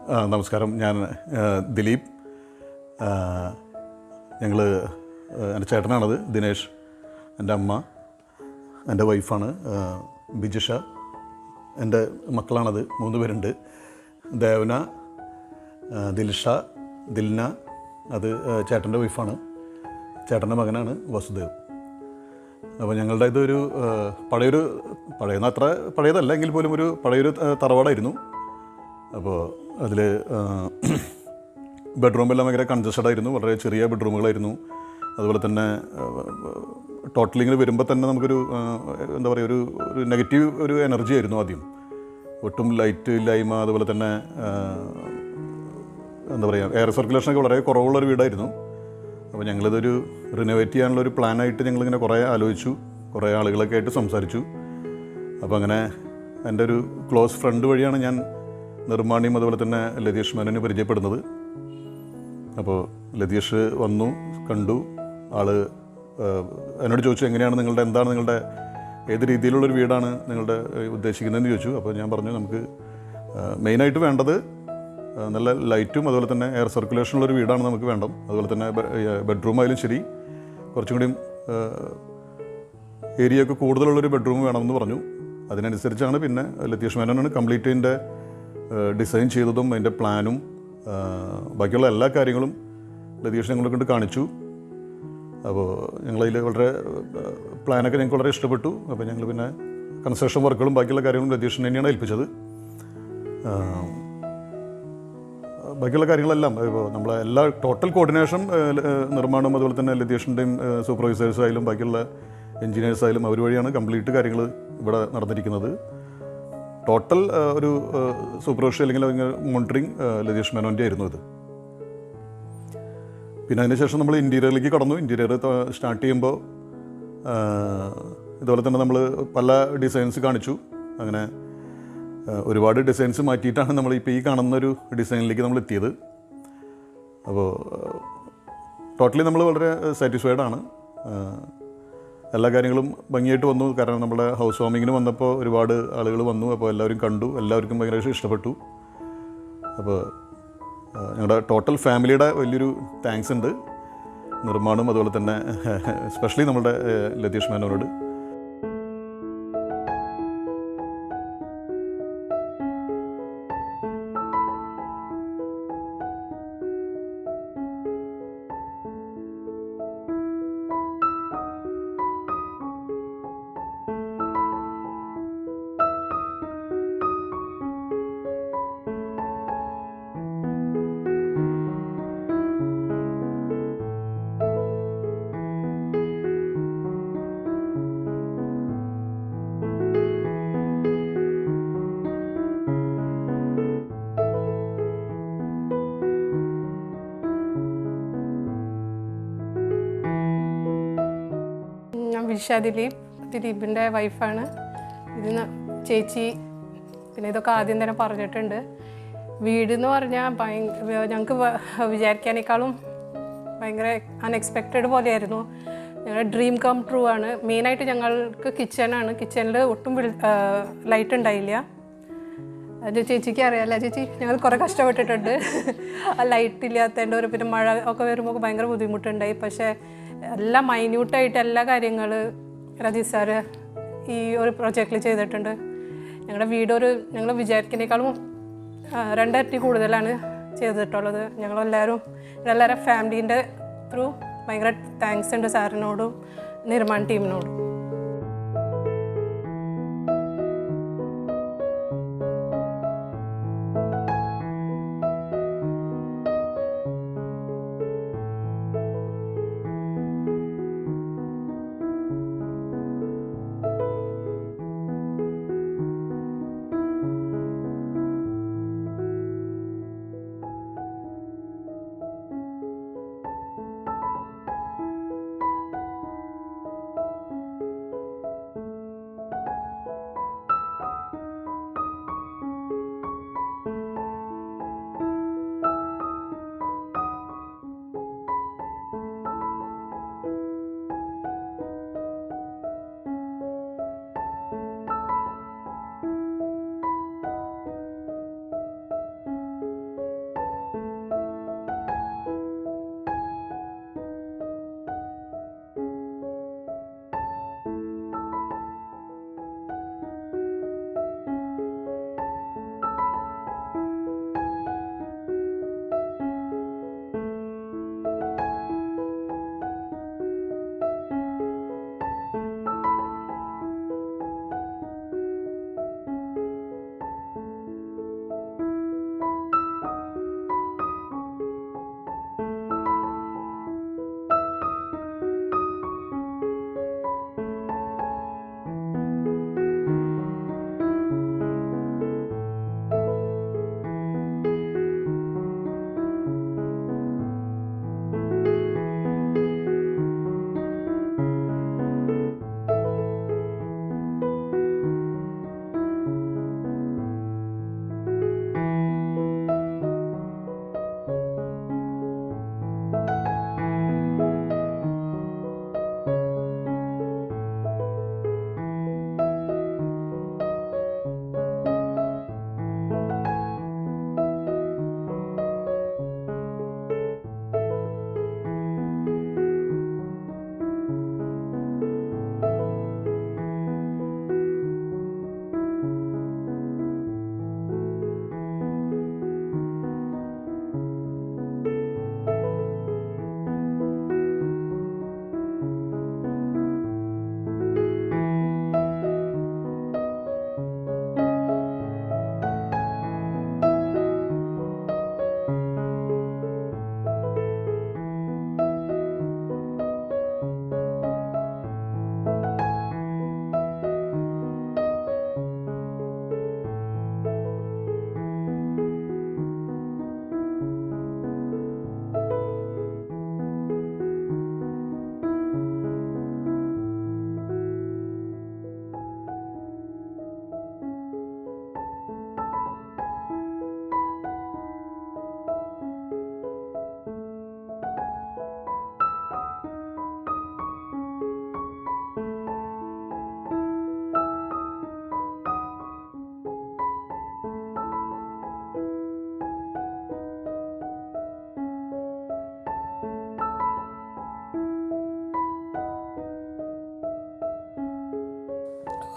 നമസ്കാരം. ഞാൻ ദിലീപ്. ഞങ്ങൾ എൻ്റെ ചേട്ടനാണത്, ദിനേഷ്. എൻ്റെ അമ്മ, എൻ്റെ വൈഫാണ് ബിജിഷ. എൻ്റെ മക്കളാണത്, 3 പേരുണ്ട്. ദേവന, ദിൽഷ, ദിൽന, അത് ചേട്ടൻ്റെ വൈഫാണ്. ചേട്ടൻ്റെ മകനാണ് വസുദേവ്. അപ്പോൾ ഞങ്ങളുടെ ഇതൊരു പഴയെന്ന് അത്ര പഴയതല്ല എങ്കിൽ പോലും ഒരു പഴയൊരു തറവാടായിരുന്നു. അപ്പോൾ അതിൽ ബെഡ്റൂമെല്ലാം ഭയങ്കര കൺജസ്റ്റഡ് ആയിരുന്നു, വളരെ ചെറിയ ബെഡ്റൂമുകളായിരുന്നു. അതുപോലെ തന്നെ ടോട്ടലി ഇങ്ങനെ വരുമ്പോൾ തന്നെ നമുക്കൊരു എന്താ പറയുക, ഒരു നെഗറ്റീവ് ഒരു എനർജി ആയിരുന്നു ആദ്യം. ഒട്ടും ലൈറ്റ് ഇല്ലായ്മ, അതുപോലെ തന്നെ എന്താ പറയുക, എയർ സർക്കുലേഷനൊക്കെ വളരെ കുറവുള്ളൊരു വീടായിരുന്നു. അപ്പോൾ ഞങ്ങളിതൊരു റിനോവേറ്റ് ചെയ്യാനുള്ളൊരു പ്ലാനായിട്ട് ഞങ്ങളിങ്ങനെ കുറേ ആലോചിച്ചു, കുറേ ആളുകളൊക്കെ ആയിട്ട് സംസാരിച്ചു. അപ്പോൾ അങ്ങനെ എൻ്റെ ഒരു ക്ലോസ് ഫ്രണ്ട് വഴിയാണ് ഞാൻ നിർമ്മാണിയും അതുപോലെ തന്നെ ലതീഷ് മേനോനെ പരിചയപ്പെടുന്നത്. അപ്പോൾ ലതീഷ് വന്നു, കണ്ടു. എന്നോട് ചോദിച്ചു, എങ്ങനെയാണ് എന്താണ് നിങ്ങളുടെ ഏത് രീതിയിലുള്ളൊരു വീടാണ് നിങ്ങളുടെ ഉദ്ദേശിക്കുന്നതെന്ന് ചോദിച്ചു. അപ്പോൾ ഞാൻ പറഞ്ഞു, നമുക്ക് മെയിനായിട്ട് വേണ്ടത് നല്ല ലൈറ്റും അതുപോലെ തന്നെ എയർ സർക്കുലേഷനുള്ളൊരു വീടാണ് നമുക്ക് വേണ്ടത്. അതുപോലെ തന്നെ ബെഡ്റൂം ആയാലും ശരി, കുറച്ചും കൂടിയും ഏരിയ ഒക്കെ കൂടുതലുള്ളൊരു ബെഡ്റൂം വേണമെന്ന് പറഞ്ഞു. അതിനനുസരിച്ചാണ് പിന്നെ ലതീഷ് മേനോനാണ് കംപ്ലീറ്റ് അതിൻ്റെ ഡിസൈൻ ചെയ്തതും അതിൻ്റെ പ്ലാനും ബാക്കിയുള്ള എല്ലാ കാര്യങ്ങളും ലതീഷ് ഞങ്ങളെ കൊണ്ട് കാണിച്ചു. അപ്പോൾ ഞങ്ങളതിൽ വളരെ പ്ലാനൊക്കെ ഞങ്ങൾക്ക് വളരെ ഇഷ്ടപ്പെട്ടു. അപ്പോൾ ഞങ്ങൾ പിന്നെ കൺസ്ട്രക്ഷൻ വർക്കുകളും ബാക്കിയുള്ള കാര്യങ്ങളും ലതീഷിനെ തന്നെയാണ് ഏൽപ്പിച്ചത്. ബാക്കിയുള്ള കാര്യങ്ങളെല്ലാം ഇപ്പോൾ നമ്മളെ എല്ലാ ടോട്ടൽ കോർഡിനേഷൻ നിർമ്മാണം അതുപോലെ തന്നെ ലതീഷിൻ്റെയും സൂപ്പർവൈസേഴ്സായാലും ബാക്കിയുള്ള എൻജിനീയേഴ്സായാലും അവർ വഴിയാണ് കംപ്ലീറ്റ് കാര്യങ്ങൾ ഇവിടെ നടന്നിരിക്കുന്നത്. ടോട്ടൽ ഒരു സൂപ്പർവിഷൻ അല്ലെങ്കിൽ മോണിറ്ററിങ് ലതീഷ് മേനോൻ്റെ ആയിരുന്നു ഇത്. പിന്നെ അതിനുശേഷം നമ്മൾ ഇൻറ്റീരിയറിലേക്ക് കടന്നു. ഇൻറ്റീരിയർ സ്റ്റാർട്ട് ചെയ്യുമ്പോൾ ഇതുപോലെ തന്നെ നമ്മൾ പല ഡിസൈൻസ് കാണിച്ചു. അങ്ങനെ ഒരുപാട് ഡിസൈൻസ് മാറ്റിയിട്ടാണ് നമ്മളിപ്പോൾ ഈ കാണുന്നൊരു ഡിസൈനിലേക്ക് നമ്മൾ എത്തിയത്. അപ്പോൾ ടോട്ടലി നമ്മൾ വളരെ സാറ്റിസ്ഫൈഡ് ആണ്. എല്ലാ കാര്യങ്ങളും ഭംഗിയായിട്ട് വന്നു. കാരണം നമ്മുടെ ഹൗസ് വാമിങ്ങിന് വന്നപ്പോൾ ഒരുപാട് ആളുകൾ വന്നു. അപ്പോൾ എല്ലാവരും കണ്ടു, എല്ലാവർക്കും ഭയങ്കര ഇഷ്ടപ്പെട്ടു. അപ്പോൾ ഞങ്ങളുടെ ടോട്ടൽ ഫാമിലിയുടെ വലിയൊരു താങ്ക്സ് ഉണ്ട് നിർമ്മാണം അതുപോലെ തന്നെ എസ്പെഷ്യലി നമ്മുടെ ലതീഷ് മേനോനോട്. ഞാൻ വിഷ ദിലീപിൻ്റെ വൈഫാണ്. ഇതിന് ചേച്ചി പിന്നെ ഇതൊക്കെ ആദ്യം തന്നെ പറഞ്ഞിട്ടുണ്ട്. വീടെന്ന് പറഞ്ഞാൽ ഞങ്ങൾക്ക് വിചാരിക്കാനേക്കാളും ഭയങ്കര അൺഎക്സ്പെക്റ്റഡ് പോലെയായിരുന്നു. ഞങ്ങളുടെ ഡ്രീം കം ട്രൂ ആണ്. മെയിനായിട്ട് ഞങ്ങൾക്ക് കിച്ചണാണ്. കിച്ചണിൽ ഒട്ടും ലൈറ്റ് ഉണ്ടായില്ല. അത് ചേച്ചിക്ക് അറിയാമല്ലോ. ചേച്ചി ഞങ്ങൾ കുറേ കഷ്ടപ്പെട്ടിട്ടുണ്ട് ആ ലൈറ്റ് ഇല്ലാത്തതിൻ്റെ ഒരു പിന്നെ മഴ ഒക്കെ വരുമ്പോൾ ഭയങ്കര ബുദ്ധിമുട്ടുണ്ടായി. പക്ഷേ എല്ലാം മൈന്യൂട്ടായിട്ട് എല്ലാ കാര്യങ്ങൾ രതീഷ് സാറ് ഈ ഒരു പ്രൊജക്റ്റിൽ ചെയ്തിട്ടുണ്ട്. ഞങ്ങളുടെ വീട് ഞങ്ങൾ വിചാരിക്കുന്നതിനേക്കാളും 2 ഇരട്ടി കൂടുതലാണ് ചെയ്തിട്ടുള്ളത്. ഞങ്ങളെല്ലാവരും ഫാമിലീൻ്റെ ത്രൂ ഭയങ്കര താങ്ക്സ് ഉണ്ട് സാറിനോടും നിർമ്മാൺ ടീമിനോടും.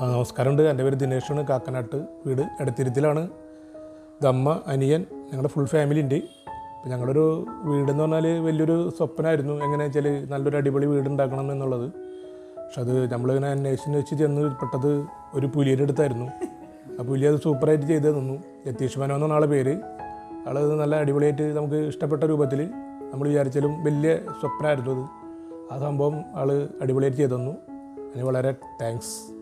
നമസ്കാരമുണ്ട്. എൻ്റെ പേര് ദിനേഷാണ്. കാക്കനാട്ട്, വീട് എടത്തിരുത്തിലാണ്. ഇതമ്മ, അനിയൻ, ഞങ്ങളുടെ ഫുൾ ഫാമിലി ഉണ്ട്. ഇപ്പം ഞങ്ങളൊരു വീടെന്ന് പറഞ്ഞാൽ വലിയൊരു സ്വപ്നമായിരുന്നു. എങ്ങനെയാണെന്ന് വെച്ചാൽ നല്ലൊരു അടിപൊളി വീട് ഉണ്ടാക്കണം എന്നുള്ളത്. പക്ഷെ അത് നമ്മളിങ്ങനെ അന്വേഷിച്ച് വെച്ച് ചെന്ന് പെട്ടത് ഒരു പുലിയുടെ അടുത്തായിരുന്നു. ആ പുലി അത് സൂപ്പറായിട്ട് ചെയ്ത് തന്നു. യതീഷ് മനോ എന്നാണ് ആളെ പേര്. ആളത് നല്ല അടിപൊളിയായിട്ട് നമുക്ക് ഇഷ്ടപ്പെട്ട രൂപത്തിൽ നമ്മൾ വിചാരിച്ചാലും വലിയ സ്വപ്നമായിരുന്നു അത്. ആ സംഭവം ആൾ അടിപൊളിയായിട്ട് ചെയ്തു തന്നു. അതിന് വളരെ താങ്ക്സ്.